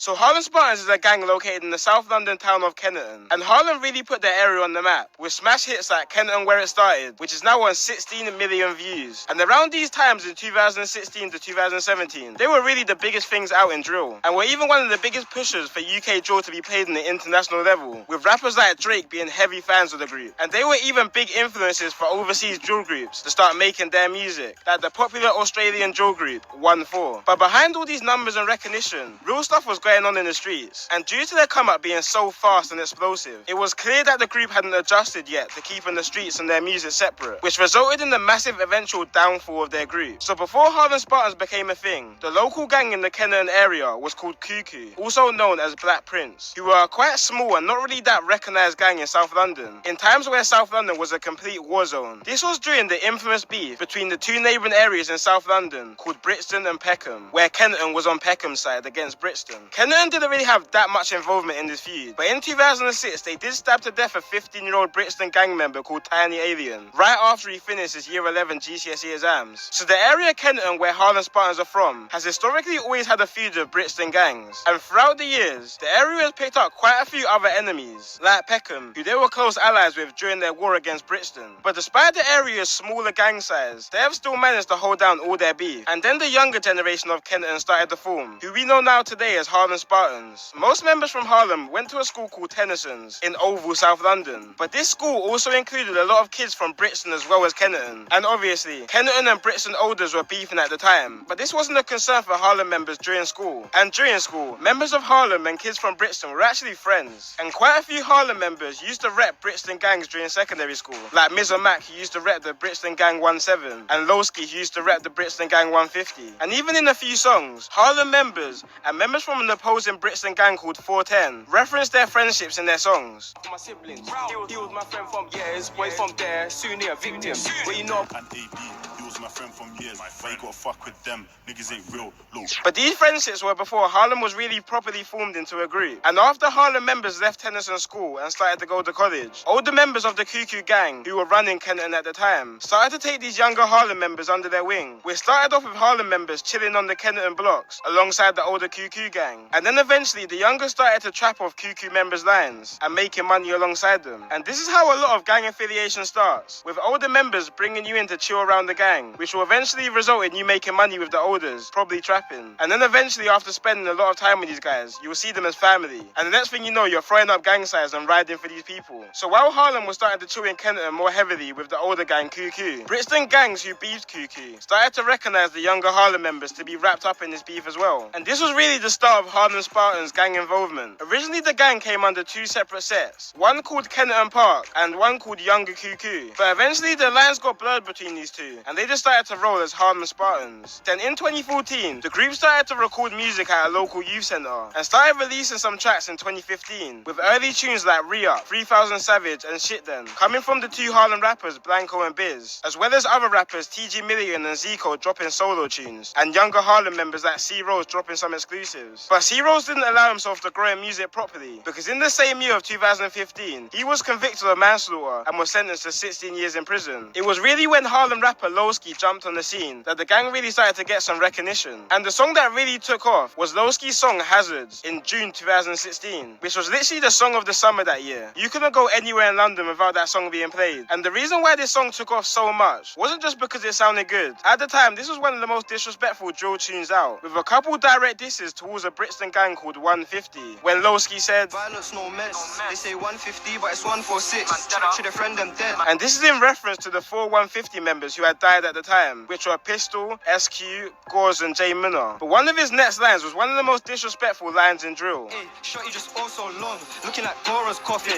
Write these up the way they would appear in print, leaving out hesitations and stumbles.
So Harlem Spartans is a gang located in the South London town of Kennerton, and Harlem really put their area on the map, with smash hits like Kennerton Where It Started, which is now on 16 million views. And around these times in 2016 to 2017, they were really the biggest things out in drill, and were even one of the biggest pushers for UK drill to be played on the international level, with rappers like Drake being heavy fans of the group. And they were even big influences for overseas drill groups to start making their music, like the popular Australian drill group 1-4. But behind all these numbers and recognition, real stuff was going on in the streets, and due to their come up being so fast and explosive, it was clear that the group hadn't adjusted yet to keeping the streets and their music separate, which resulted in the massive eventual downfall of their group. So before Harlem Spartans became a thing, the local gang in the Kennerton area was called Cuckoo, also known as Black Prince, who were a quite small and not really that recognised gang in South London, in times where South London was a complete war zone. This was during the infamous beef between the two neighbouring areas in South London called Brixton and Peckham, where Kennerton was on Peckham's side against Brixton. Kennerton didn't really have that much involvement in this feud, but in 2006 they did stab to death a 15-year-old Brixton gang member called Tiny Alien, right after he finished his Year 11 GCSE exams. So the area of Kennerton where Harlem Spartans are from has historically always had a feud of Brixton gangs, and throughout the years, the area has picked up quite a few other enemies, like Peckham, who they were close allies with during their war against Brixton. But despite the area's smaller gang size, they have still managed to hold down all their beef. And then the younger generation of Kennerton started to form, who we know now today as Harlem Spartans. Most members from Harlem went to a school called Tennyson's in Oval, South London, but this school also included a lot of kids from Brixton as well as Kennerton. And obviously, Kennerton and Brixton Olders were beefing at the time, but this wasn't a concern for Harlem members during school. And during school, members of Harlem and kids from Brixton were actually friends, and quite a few Harlem members used to rep Brixton gangs during secondary school, like Miz and Mac, who used to rep the Brixton Gang 17, and Lowski, who used to rep the Brixton Gang 150. And even in a few songs, Harlem members and members from an opposing Brixton gang called 410 referenced their friendships in their songs. My siblings, he was my friend from years, boys from there, soon he a victim. But you know, and AD, he was my friend from years. But you gotta fuck with them, niggas ain't real, low. But these friendships were before Harlem was really properly formed into a group. And after Harlem members left Tennyson School and started to go to college, older members of the Cuckoo gang, who were running Kennerton at the time, started to take these younger Harlem members under their wing. We started off with Harlem members chilling on the Kennerton blocks alongside the older Cuckoo gang, and then eventually the younger started to trap off Cuckoo members' lines and making money alongside them. And this is how a lot of gang affiliation starts, with older members bringing you in to chill around the gang, which will eventually result in you making money with the olders, probably trapping. And then eventually, after spending a lot of time with these guys, you will see them as family. And the next thing you know, you're throwing up gang signs and riding for these people. So while Harlem was starting to chill in Kennerton more heavily with the older gang Cuckoo, Brixton gangs who beefed Cuckoo started to recognise the younger Harlem members to be wrapped up in this beef as well. And this was really the start of Harlem Spartans gang involvement. Originally the gang came under two separate sets, one called Kennerton Park and one called Younger Cuckoo. But eventually the lines got blurred between these two, and they just started to roll as Harlem Spartans. Then in 2014, the group started to record music at a local youth centre and started releasing some tracks in 2015, with early tunes like Re-Up, 3000 Savage and Shit Then, coming from the two Harlem rappers Blanco and Biz, as well as other rappers TG Million and Zico dropping solo tunes, and younger Harlem members like C-Rose dropping some exclusives. But C-Rose didn't allow himself to grow in music properly, because in the same year of 2015, he was convicted of manslaughter and was sentenced to 16 years in prison. It was really when Harlem rapper Lowski jumped on the scene that the gang really started to get some recognition. And the song that really took off was Lowski's song Hazards in June 2016, which was literally the song of the summer that year. You couldn't go anywhere in London without that song being played. And the reason why this song took off so much wasn't just because it sounded good. At the time, this was one of the most disrespectful drill tunes out, with a couple direct disses towards a Brixton gang called 150, when Lowski said, violence no mess. They say 150, but it's 146. Should have friend them dead. And this is in reference to the 4 150 members who had died at the time, which were Pistol, SQ, Gauze and Jay Minner. But one of his next lines was one of the most disrespectful lines in drill. Hey, shot you just all so long, looking like Gora's coffin.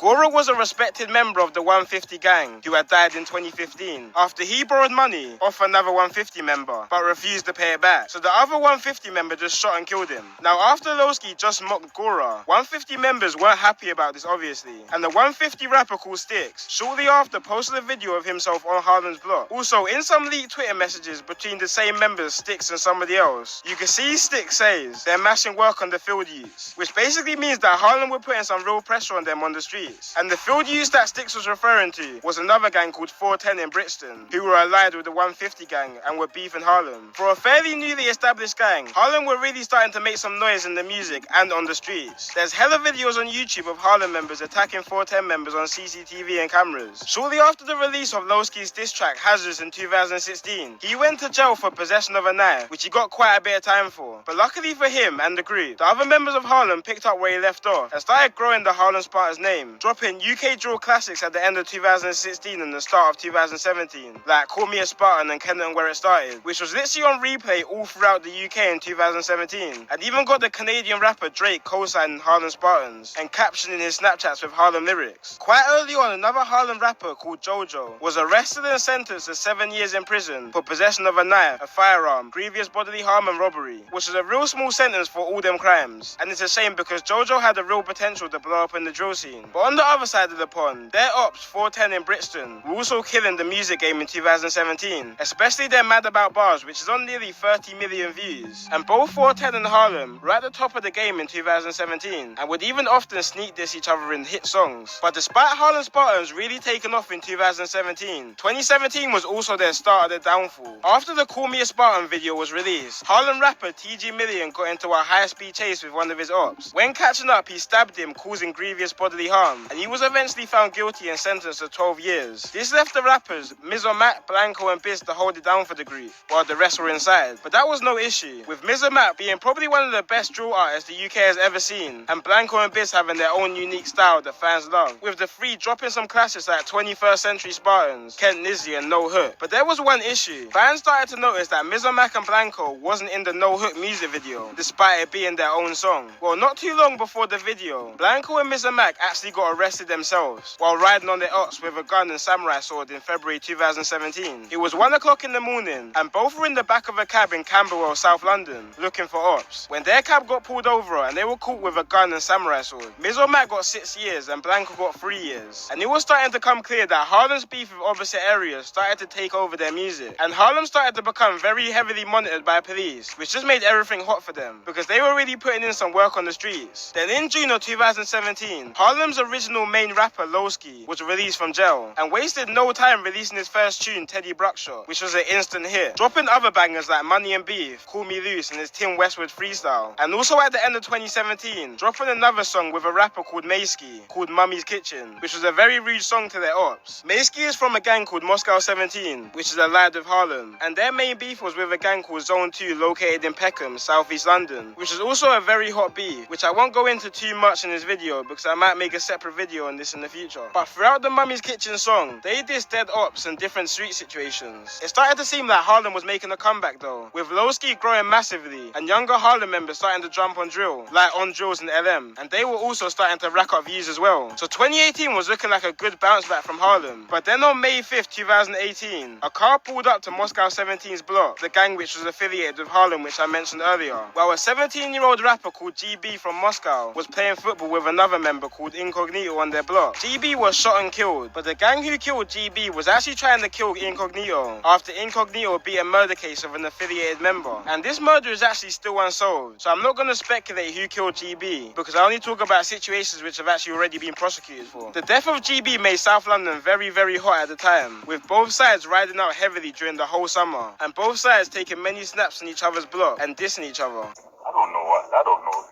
Gora was a respected member of the 150 gang who had died in 2015 after he borrowed money off another 150 member but refused to pay it back. So the other 150 member just shot and killed him. Now after Lowski just mocked Gora, 150 members weren't happy about this obviously, and the 150 rapper called Sticks shortly after posted a video of himself on Harlem's block, also So in some leaked Twitter messages between the same members, Sticks and somebody else, you can see Sticks says they're mashing work on the field youths, which basically means that Harlem were putting some real pressure on them on the streets. And the field youths that Sticks was referring to was another gang called 410 in Brixton, who were allied with the 150 gang and were beefing Harlem. For a fairly newly established gang, Harlem were really starting to make some noise in the music and on the streets. There's hella videos on YouTube of Harlem members attacking 410 members on CCTV and cameras. Shortly after the release of Lowski's diss track Hazards in 2016, he went to jail for possession of a knife, which he got quite a bit of time for. But luckily for him and the group, the other members of Harlem picked up where he left off and started growing the Harlem Spartans name, dropping UK drill classics at the end of 2016 and the start of 2017, like Call Me a Spartan and Kenton Where It Started, which was literally on replay all throughout the UK in 2017, and even got the Canadian rapper Drake co-signing Harlem Spartans and captioning his Snapchats with Harlem lyrics. Quite early on, another Harlem rapper called Jojo was arrested and sentenced to 7 years in prison for possession of a knife, a firearm, grievous bodily harm and robbery, which is a real small sentence for all them crimes. And it's a shame because Jojo had a real potential to blow up in the drill scene. But on the other side of the pond, their ops, 410 in Brixton, were also killing the music game in 2017, especially their Mad About Bars, which is on nearly 30 million views. And both 410 and Harlem were at the top of the game in 2017 and would even often sneak diss each other in hit songs. But despite Harlem Spartans really taking off in 2017, 2017 was also their start of their downfall. After the Call Me a Spartan video was released, Harlem rapper TG Million got into a high-speed chase with one of his ops. When catching up, he stabbed him, causing grievous bodily harm, and he was eventually found guilty and sentenced to 12 years. This left the rappers Mizzo Mac, Blanco and Biz to hold it down for the group, while the rest were inside. But that was no issue, with Mizzo Mac being probably one of the best drill artists the UK has ever seen, and Blanco and Biz having their own unique style that fans love, with the three dropping some classics like 21st Century Spartans, Kent Nizzy and No Hook. But there was one issue. Fans started to notice that Mizzo Mac and Blanco wasn't in the No Hook music video, despite it being their own song. Well, not too long before the video, Blanco and Mizzo Mac actually got arrested themselves while riding on their ox with a gun and samurai sword in February 2017. It was 1 o'clock in the morning, and both were in the back of a cab in Camberwell, South London, looking for ops, when their cab got pulled over and they were caught with a gun and samurai sword. Mizzo Mac got 6 years and Blanco got 3 years. And it was starting to come clear that Harlem's beef with opposite areas started to take over their music, and Harlem started to become very heavily monitored by police, which just made everything hot for them, because they were really putting in some work on the streets. Then in June of 2017, Harlem's original main rapper Lowski was released from jail, and wasted no time releasing his first tune, Teddy Bruckshot, which was an instant hit, dropping other bangers like Money and Beef, Call Me Loose and his Tim Westwood freestyle. And also at the end of 2017, dropping another song with a rapper called Mayski, called Mummy's Kitchen, which was a very rude song to their ops. Mayski is from a gang called Moscow 17, which is allied with Harlem, and their main beef was with a gang called Zone 2 located in Peckham, southeast London, which is also a very hot beef, which I won't go into too much in this video because I might make a separate video on this in the future. But throughout the Mummy's Kitchen song, they dissed dead ops and different street situations. It started to seem like Harlem was making a comeback though, with Lowski growing massively and younger Harlem members starting to jump on drill, like On Drills and LM, and they were also starting to rack up views as well. So 2018 was looking like a good bounce back from Harlem. But then on May 5th, 2018, a car pulled up to Moscow 17's block, the gang which was affiliated with Harlem, which I mentioned earlier, while a 17-year-old rapper called GB from Moscow was playing football with another member called Incognito on their block. GB was shot and killed, but the gang who killed GB was actually trying to kill Incognito after Incognito beat a murder case of an affiliated member. And this murder is actually still unsolved, so I'm not going to speculate who killed GB, because I only talk about situations which have actually already been prosecuted for. The death of GB made South London very, very hot at the time, with both sides riding out heavily during the whole summer, and both sides taking many snaps on each other's block and dissing each other. I don't know what. I don't know.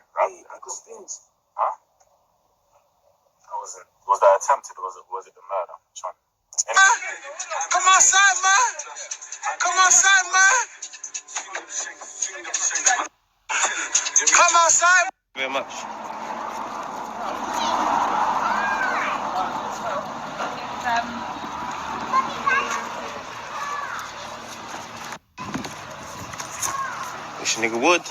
Huh? Was that attempted? Was it the murder? Come outside, man. Come outside, man. Come outside. Very much. Wish a nigga would.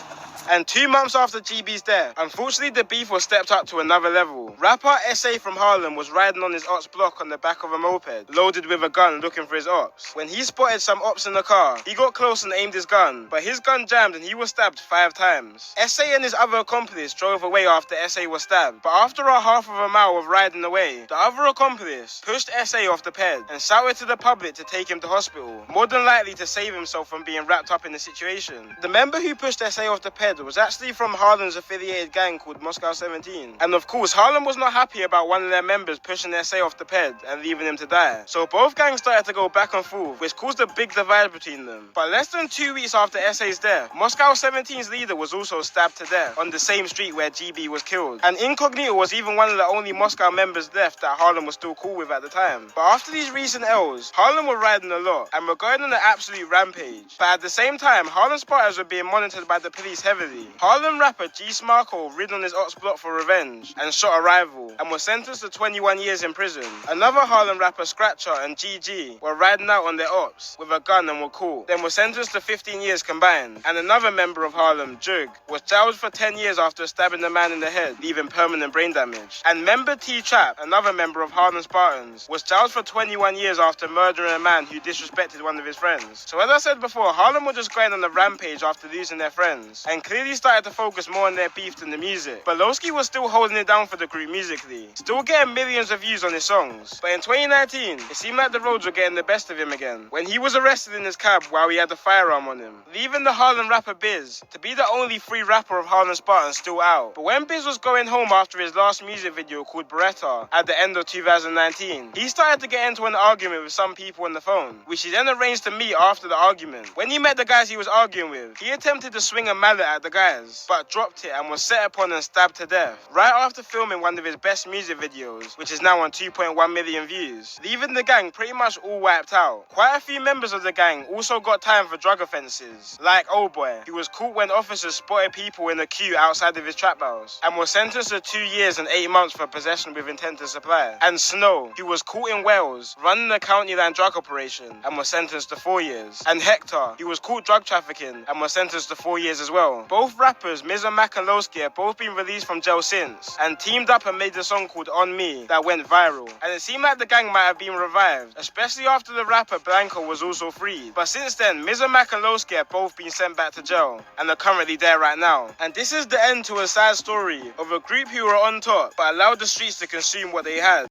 And 2 months after GB's death, unfortunately the beef was stepped up to another level. Rapper SA from Harlem was riding on his ops block on the back of a moped, loaded with a gun looking for his ops. When he spotted some ops in the car, he got close and aimed his gun, but his gun jammed and he was stabbed 5 times. SA and his other accomplice drove away after SA was stabbed, but after a half of a mile of riding away, the other accomplice pushed SA off the ped and shouted to the public to take him to hospital, more than likely to save himself from being wrapped up in the situation. The member who pushed SA off the ped was actually from Harlem's affiliated gang called Moscow 17. And of course, Harlem was not happy about one of their members pushing SA off the ped and leaving him to die. So both gangs started to go back and forth, which caused a big divide between them. But less than 2 weeks after SA's death, Moscow 17's leader was also stabbed to death on the same street where GB was killed. And Incognito was even one of the only Moscow members left that Harlem was still cool with at the time. But after these recent L's, Harlem were riding a lot and were going on an absolute rampage. But at the same time, Harlem Spartans were being monitored by the police heavily. Harlem rapper G Smarko rid on his ops block for revenge and shot a rival and was sentenced to 21 years in prison. Another Harlem rapper Scratcher and GG were riding out on their ops with a gun and were caught, then were sentenced to 15 years combined. And another member of Harlem, Jug, was jailed for 10 years after stabbing a man in the head, leaving permanent brain damage. And member T-Trap, another member of Harlem Spartans, was jailed for 21 years after murdering a man who disrespected one of his friends. So as I said before, Harlem were just going on a rampage after losing their friends, and clearly started to focus more on their beef than the music. But Lowski was still holding it down for the group musically, still getting millions of views on his songs. But in 2019, it seemed like the roads were getting the best of him again, when he was arrested in his cab while he had a firearm on him, leaving the Harlem rapper Biz to be the only free rapper of Harlem Spartans still out. But when Biz was going home after his last music video called Beretta at the end of 2019, he started to get into an argument with some people on the phone, which he then arranged to meet after the argument. When he met the guys he was arguing with, he attempted to swing a mallet at the guys, but dropped it and was set upon and stabbed to death, right after filming one of his best music videos, which is now on 2.1 million views, leaving the gang pretty much all wiped out. Quite a few members of the gang also got time for drug offences, like Old Boy, who was caught when officers spotted people in a queue outside of his trap house, and was sentenced to 2 years and 8 months for possession with intent to supply, and Snow, who was caught in Wales running a county line drug operation and was sentenced to 4 years, and Hector, who was caught drug trafficking and was sentenced to 4 years as well. Both rappers, Miz and Mac and Lowski, have both been released from jail since, and teamed up and made a song called On Me that went viral. And it seemed like the gang might have been revived, especially after the rapper Blanco was also freed. But since then, Miz and Mac and Lowski have both been sent back to jail, and are currently there right now. And this is the end to a sad story of a group who were on top, but allowed the streets to consume what they had.